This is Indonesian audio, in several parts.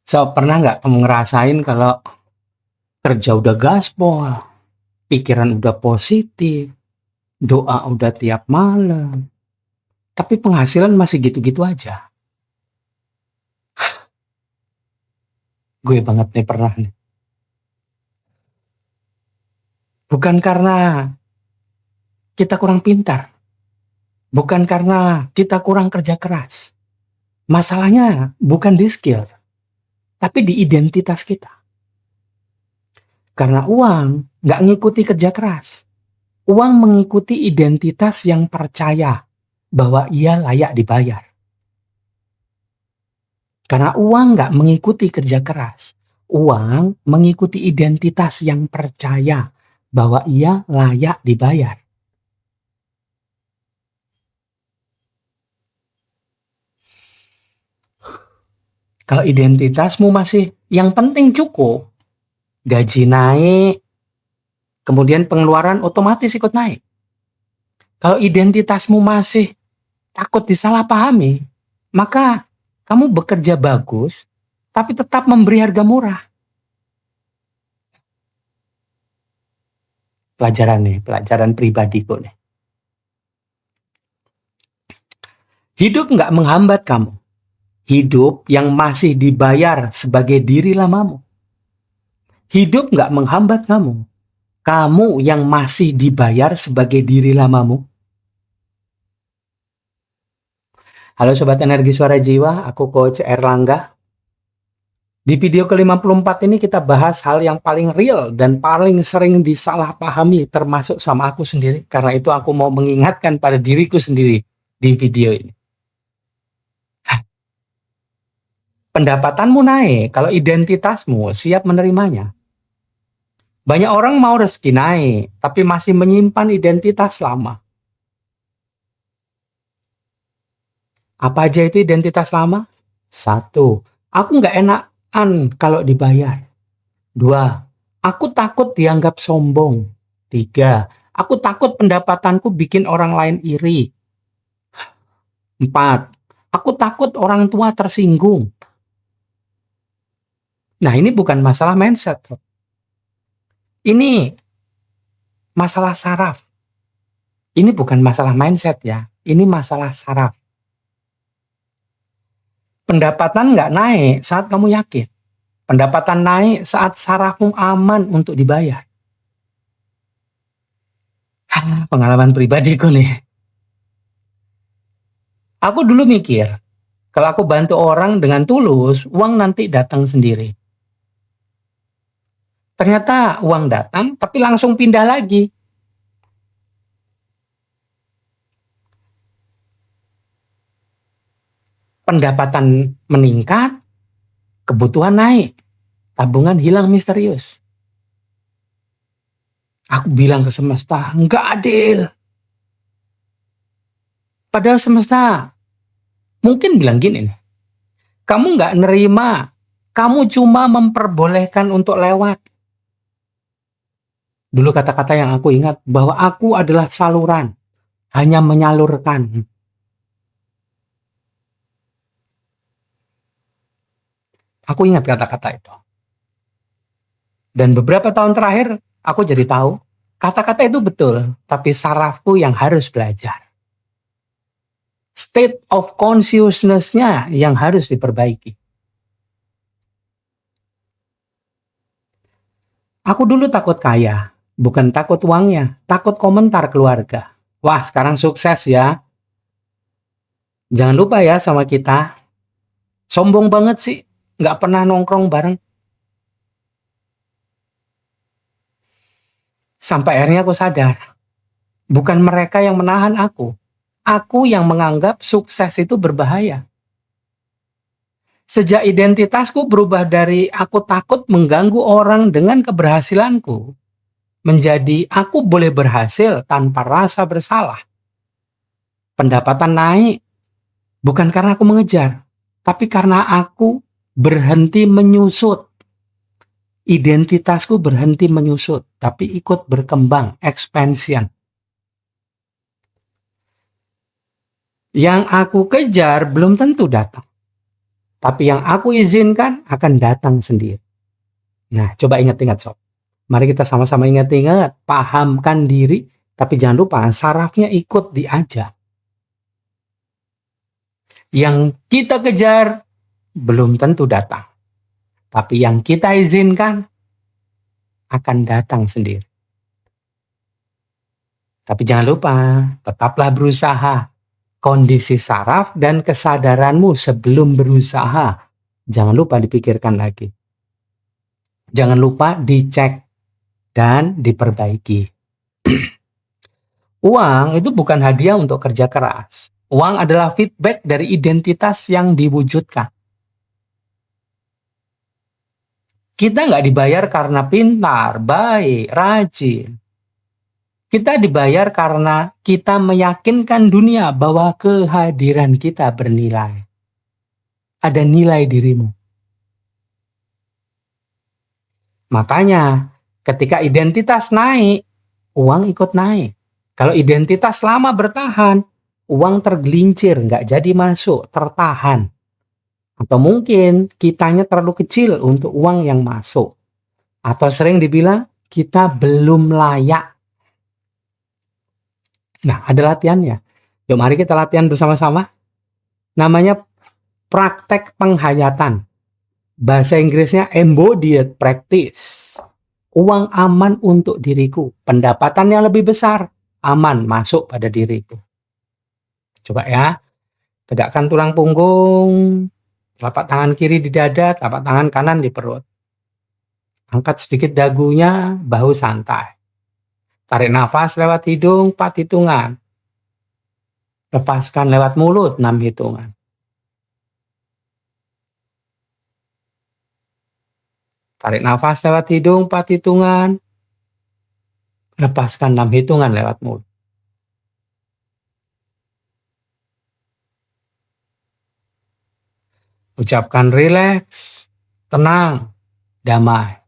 Pernah nggak kamu ngerasain kalau kerja udah gaspol, pikiran udah positif, doa udah tiap malam, tapi penghasilan masih gitu-gitu aja? Gue banget nih pernah nih. Bukan karena kita kurang pintar, bukan karena kita kurang kerja keras. Masalahnya bukan di skill, tapi di identitas kita. Karena uang nggak ngikuti kerja keras. Uang mengikuti identitas yang percaya bahwa ia layak dibayar. Karena uang nggak mengikuti kerja keras. Uang mengikuti identitas yang percaya bahwa ia layak dibayar. Kalau identitasmu masih yang penting cukup, gaji naik, kemudian pengeluaran otomatis ikut naik. Kalau identitasmu masih takut disalahpahami, maka kamu bekerja bagus, tapi tetap memberi harga murah. Pelajaran nih, pelajaran pribadiku nih. Hidup nggak menghambat kamu. Hidup yang masih dibayar sebagai diri lamamu. Hidup nggak menghambat kamu. Kamu yang masih dibayar sebagai diri lamamu. Halo Sobat Energi Suara Jiwa, aku Coach Erlangga. Di video ke-54 ini kita bahas hal yang paling real dan paling sering disalahpahami termasuk sama aku sendiri. Karena itu aku mau mengingatkan pada diriku sendiri di video ini. Pendapatanmu naik kalau identitasmu siap menerimanya. Banyak orang mau rezeki naik, tapi masih menyimpan identitas lama. Apa aja itu identitas lama? 1. Aku nggak enakan kalau dibayar. 2. Aku takut dianggap sombong. 3. Aku takut pendapatanku bikin orang lain iri. 4. Aku takut orang tua tersinggung. Nah, ini bukan masalah mindset. Ini masalah saraf. Ini bukan masalah mindset ya. Ini masalah saraf. Pendapatan nggak naik saat kamu yakin. Pendapatan naik saat sarafmu aman untuk dibayar. Pengalaman pribadiku nih. Aku dulu mikir, kalau aku bantu orang dengan tulus, uang nanti datang sendiri. Ternyata uang datang, tapi langsung pindah lagi. Pendapatan meningkat, kebutuhan naik, tabungan hilang misterius. Aku bilang ke semesta, nggak adil. Padahal semesta mungkin bilang gini, kamu nggak nerima, kamu cuma memperbolehkan untuk lewat. Dulu kata-kata yang aku ingat, bahwa aku adalah saluran, hanya menyalurkan. Aku ingat kata-kata itu. Dan beberapa tahun terakhir, aku jadi tahu, kata-kata itu betul, tapi sarafku yang harus belajar. State of consciousness-nya yang harus diperbaiki. Aku dulu takut kaya, bukan takut uangnya, takut komentar keluarga. Wah, sekarang sukses ya. Jangan lupa ya sama kita. Sombong banget sih, nggak pernah nongkrong bareng. Sampai akhirnya aku sadar, bukan mereka yang menahan aku. Aku yang menganggap sukses itu berbahaya. Sejak identitasku berubah dari aku takut mengganggu orang dengan keberhasilanku, menjadi aku boleh berhasil tanpa rasa bersalah. Pendapatan naik, bukan karena aku mengejar, tapi karena aku berhenti menyusut. Identitasku berhenti menyusut, tapi ikut berkembang, expansion. Yang aku kejar belum tentu datang. Tapi yang aku izinkan akan datang sendiri. Nah, coba ingat-ingat sob. Mari kita sama-sama ingat-ingat, pahamkan diri, tapi jangan lupa sarafnya ikut diajak. Yang kita kejar belum tentu datang. Tapi yang kita izinkan akan datang sendiri. Tapi jangan lupa, tetaplah berusaha. Kondisi saraf dan kesadaranmu sebelum berusaha. Jangan lupa dipikirkan lagi. Jangan lupa dicek dan diperbaiki. Uang itu bukan hadiah untuk kerja keras. Uang adalah feedback dari identitas yang diwujudkan. Kita nggak dibayar karena pintar, baik, rajin. Kita dibayar karena kita meyakinkan dunia bahwa kehadiran kita bernilai. Ada nilai dirimu. Makanya, ketika identitas naik, uang ikut naik. Kalau identitas lama bertahan, uang tergelincir, nggak jadi masuk, tertahan. Atau mungkin kitanya terlalu kecil untuk uang yang masuk. Atau sering dibilang, kita belum layak. Nah, ada latihannya. Yuk mari kita latihan bersama-sama. Namanya praktek penghayatan. Bahasa Inggrisnya embodied practice. Uang aman untuk diriku. Pendapatan yang lebih besar. Aman masuk pada diriku. Coba ya. Tegakkan tulang punggung. Telapak tangan kiri di dada, telapak tangan kanan di perut. Angkat sedikit dagunya, bahu santai. Tarik nafas lewat hidung 4 hitungan. Lepaskan lewat mulut 6 hitungan. Tarik nafas lewat hidung 4 hitungan. Lepaskan 6 hitungan lewat mulut. Ucapkan rileks, tenang, damai.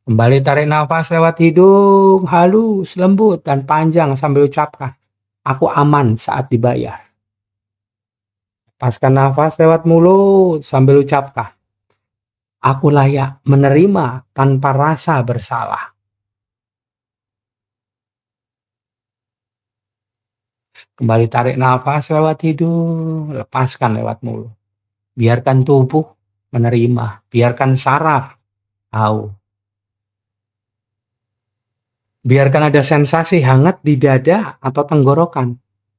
Kembali tarik nafas lewat hidung, halus, lembut, dan panjang sambil ucapkan, aku aman saat dibayar. Lepaskan nafas lewat mulut sambil ucapkan, aku layak menerima tanpa rasa bersalah. Kembali tarik nafas lewat hidung, lepaskan lewat mulut. Biarkan tubuh menerima, biarkan saraf tahu. Biarkan ada sensasi hangat di dada atau tenggorokan.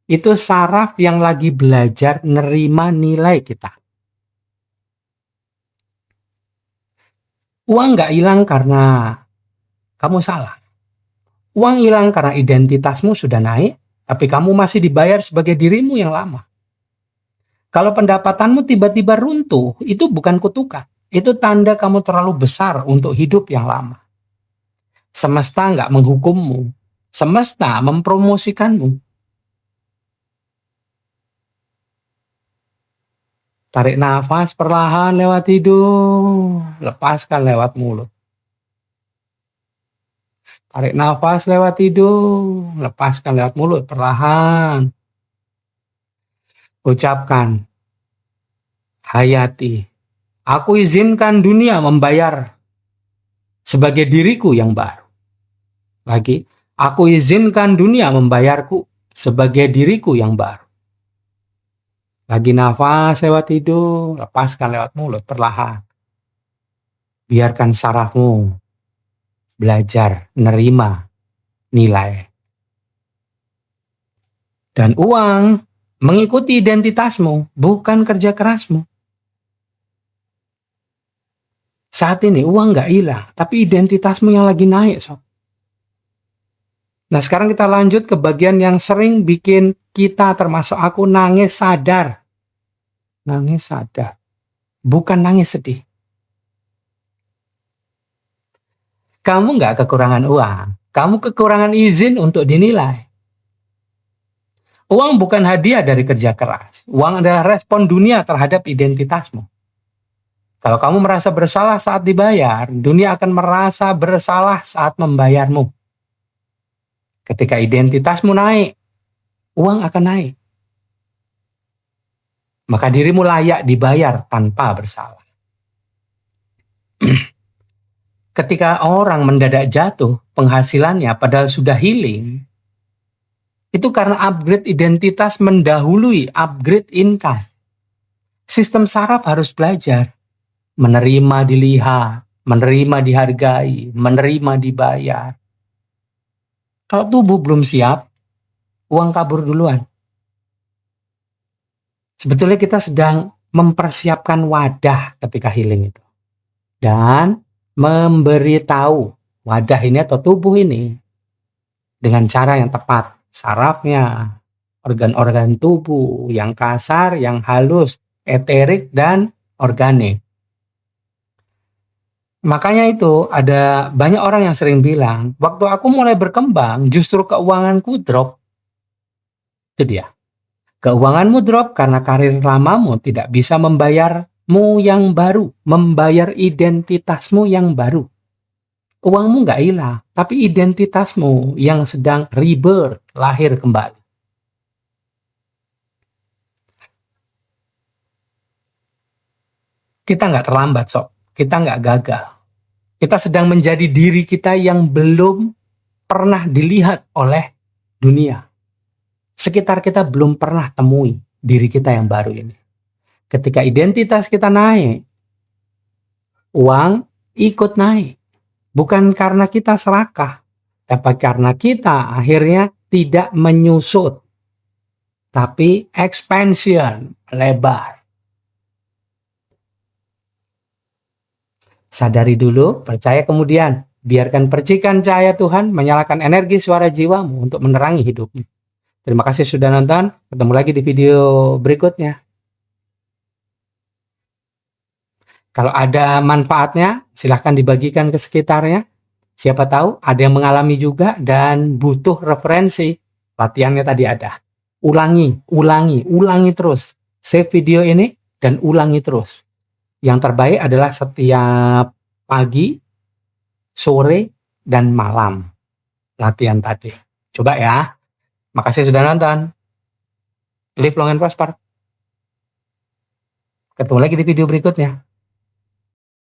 Itu saraf yang lagi belajar nerima nilai kita. Uang nggak hilang karena kamu salah. Uang hilang karena identitasmu sudah naik, tapi kamu masih dibayar sebagai dirimu yang lama. Kalau pendapatanmu tiba-tiba runtuh, itu bukan kutukan. Itu tanda kamu terlalu besar untuk hidup yang lama. Semesta nggak menghukummu. Semesta mempromosikanmu. Tarik nafas perlahan lewat hidung. Lepaskan lewat mulut. Tarik nafas lewat hidung. Lepaskan lewat mulut perlahan. Ucapkan, hayati, aku izinkan dunia membayar sebagai diriku yang baru. Lagi, aku izinkan dunia membayarku sebagai diriku yang baru. Lagi nafas lewat hidung, lepaskan lewat mulut perlahan. Biarkan sarafmu belajar menerima nilai. Dan uang mengikuti identitasmu, bukan kerja kerasmu. Saat ini uang nggak hilang, tapi identitasmu yang lagi naik, sob. Nah, sekarang kita lanjut ke bagian yang sering bikin kita, termasuk aku, nangis sadar. Nangis sadar. Bukan nangis sedih. Kamu nggak kekurangan uang. Kamu kekurangan izin untuk dinilai. Uang bukan hadiah dari kerja keras. Uang adalah respon dunia terhadap identitasmu. Kalau kamu merasa bersalah saat dibayar, dunia akan merasa bersalah saat membayarmu. Ketika identitasmu naik, uang akan naik. maka dirimu layak dibayar tanpa bersalah. Ketika orang mendadak jatuh penghasilannya padahal sudah healing, itu karena upgrade identitas mendahului upgrade income. Sistem saraf harus belajar menerima dilihat, menerima dihargai, menerima dibayar. Kalau tubuh belum siap, uang kabur duluan. Sebetulnya kita sedang mempersiapkan wadah ketika healing itu. Dan memberitahu wadah ini atau tubuh ini dengan cara yang tepat. Sarafnya, organ-organ tubuh yang kasar, yang halus, eterik, dan organik. Makanya itu ada banyak orang yang sering bilang, waktu aku mulai berkembang justru keuanganku drop. Itu dia. Keuanganmu drop karena karir lamamu tidak bisa membayarmu yang baru, membayar identitasmu yang baru. Uangmu nggak hilang, tapi identitasmu yang sedang rebirth, lahir kembali. Kita nggak terlambat, Sob. Kita nggak gagal. Kita sedang menjadi diri kita yang belum pernah dilihat oleh dunia. Sekitar kita belum pernah temui diri kita yang baru ini. Ketika identitas kita naik, uang ikut naik. Bukan karena kita serakah, tapi karena kita akhirnya tidak menyusut, tapi expansion, lebar. Sadari dulu, percaya kemudian. Biarkan percikan cahaya Tuhan menyalakan energi suara jiwamu untuk menerangi hidupmu. Terima kasih sudah nonton. Ketemu lagi di video berikutnya. Kalau ada manfaatnya, silahkan dibagikan ke sekitarnya. Siapa tahu ada yang mengalami juga dan butuh referensi. Latihannya tadi ada. Ulangi terus. Save video ini dan ulangi terus. Yang terbaik adalah setiap pagi, sore, dan malam latihan tadi. Coba ya. Makasih sudah nonton. Live long and prosper. Ketemu lagi di video berikutnya.